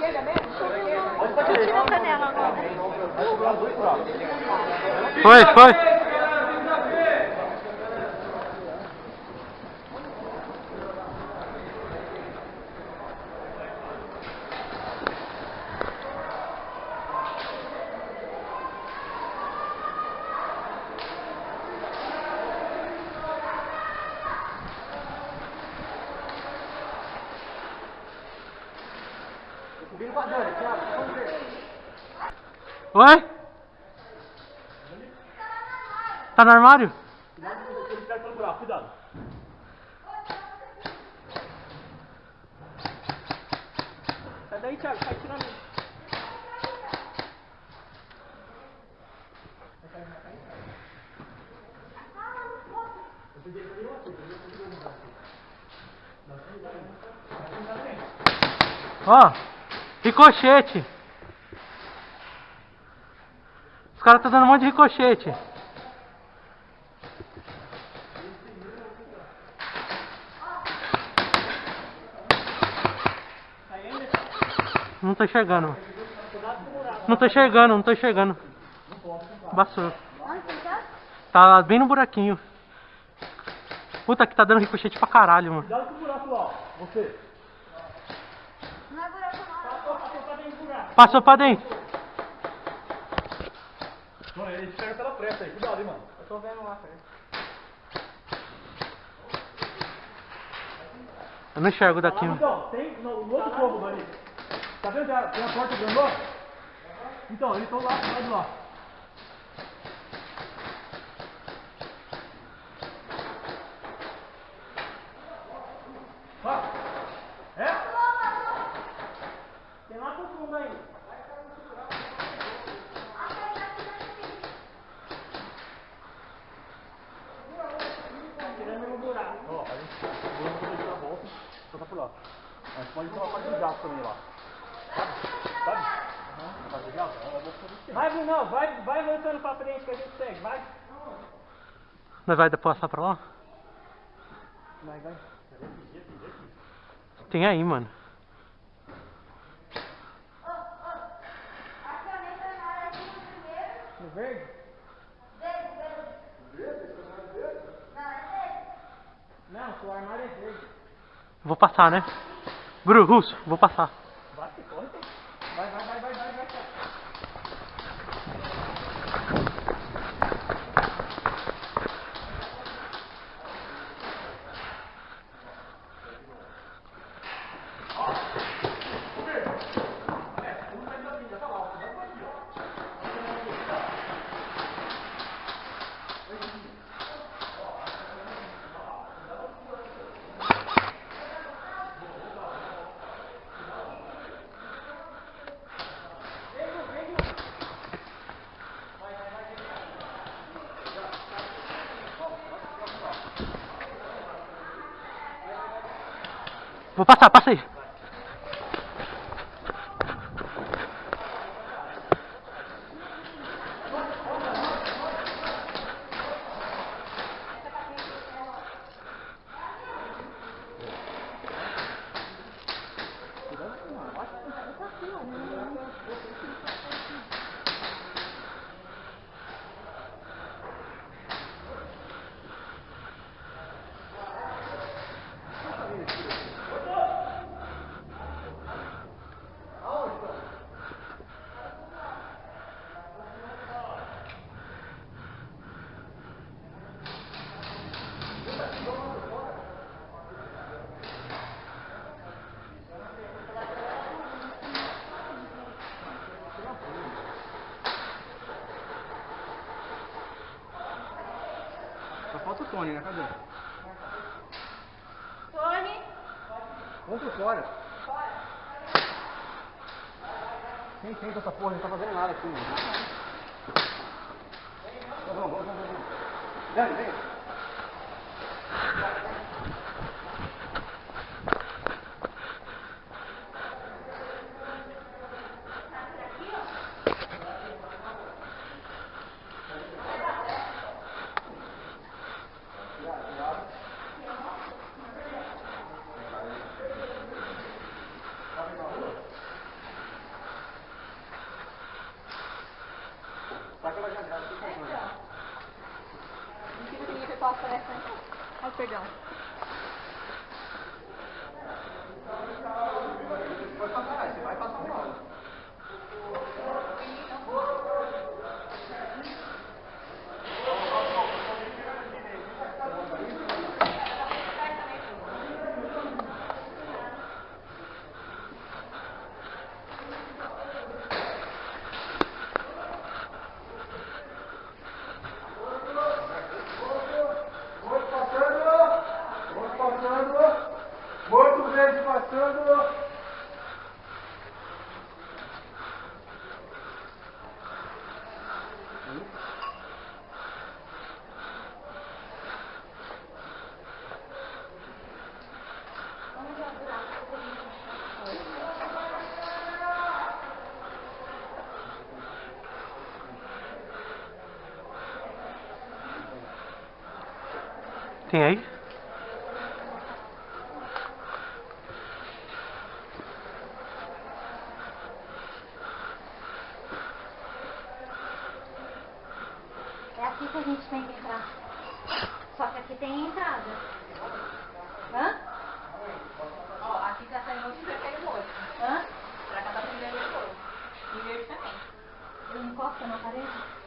Tirou a canela agora. Foi. Oi? Tá no armário? Cuidado. Sai daí, Thiago, sai tirando. Ó, ricochete. Os caras tá dando um monte de ricochete. Não tô enxergando. Não tô enxergando. Bastou. Tá bem no buraquinho. Puta que tá dando ricochete pra caralho, mano. Cuidado com o buraco lá, você. Não é buraco não. Passou pra dentro do buraco. Passou pra dentro. Mano, ele pega pela fresta aí, cuidado, hein, mano. Eu tô vendo lá, cara. Eu não enxergo daqui, mano. Então, tem no outro cômodo ali. Tá vendo? Tem a porta grandona? Então, eles estão lá, do lado de lá. É? Tem lá pro fundo aí. Tirando no buraco. Ó, a gente vai dar a volta, só tá por lá. A gente pode ir pela parte do gato também lá. Sabe? A parte do gato? Vai, Brunão, vai voltando pra frente que a gente segue, vai. Nós vai passar pra lá? Vai. Tem aí, mano. No verde? Não, o armário é verde. Vou passar, né? Russo, vou passar. Vai, corre. Vai. Vou passar, passa aí. Só falta o Tony, né? Cadê? Tony. Vamos por fora. Quem fez essa porra? Não tá fazendo nada aqui, mano. Vamos. Vem. Oh, perdão. Pode passar, você vai passar uma hora. Muito grande passando. Tem aí? É aqui que a gente tem que entrar. Só que aqui tem entrada. Hã? Ó, aqui tá saindo outro vermelho roxo. Hã? Pra cá tá primeiro roxo. E verde também. Eu encosto na parede?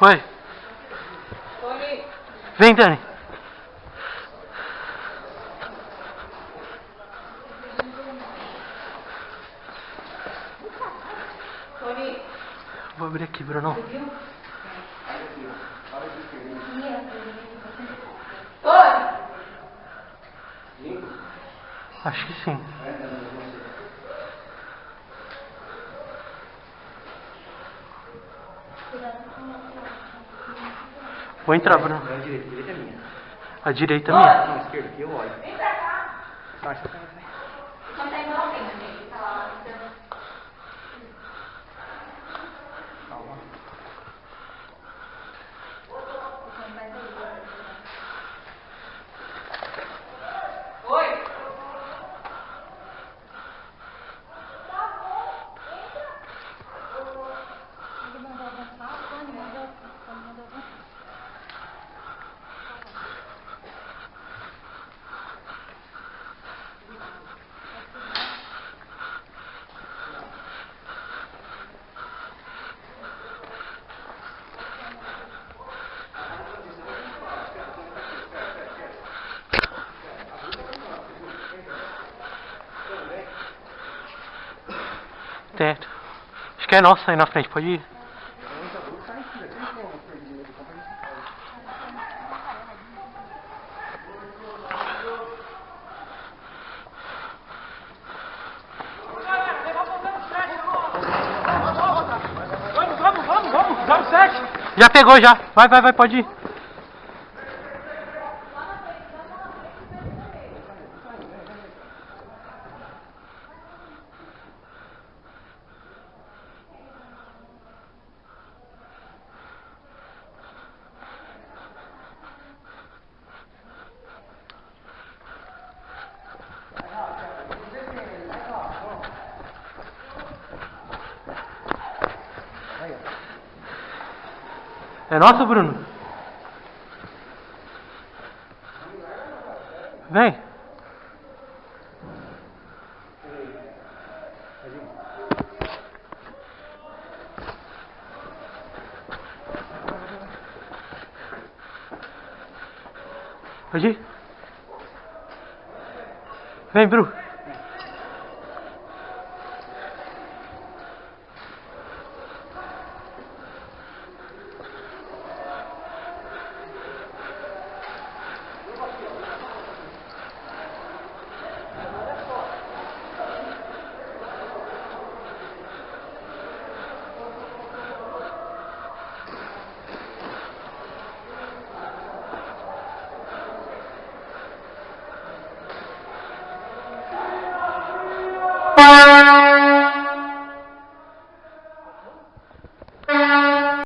Oi. Tony, Vem, Dani. Tony. Vou abrir aqui, Bruno. Tony. Acho que sim. Vou entrar, Bruno. A direita é minha. A direita é minha. Não, a esquerda aqui eu olho. Vem pra cá. Não, acho que tá. Não tem não, tem, gente. Tá lá. Calma. Oi. Ele mandou avançar, o Tony mandou avançar. Certo. Acho que é nossa aí na frente, pode ir? Vamos, 07. Já pegou, já. Vai, pode ir. É nosso, Bruno? Vem. Pode ir? Vem, Bru.